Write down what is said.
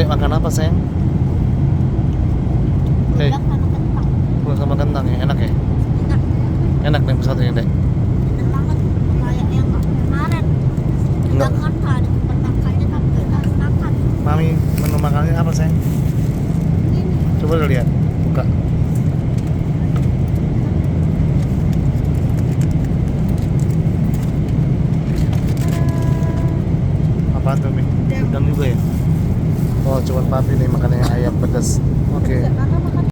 Dek, makan apa sayang? Hei, Udah sama kentang. bukan sama kentang ya, enak ya? Enak. Enak nih satunya dek. Enak banget. Kayak yang kemarin. Kita Enggak. makan. Makannya tapi nggak makan. Mami, menu makannya apa sayang? Ini. Coba lu lihat, buka. Apaan tuh Mi? Udang juga ya? Oh, cuma papi nih makannya ayam pedas. Oke. Kakak makan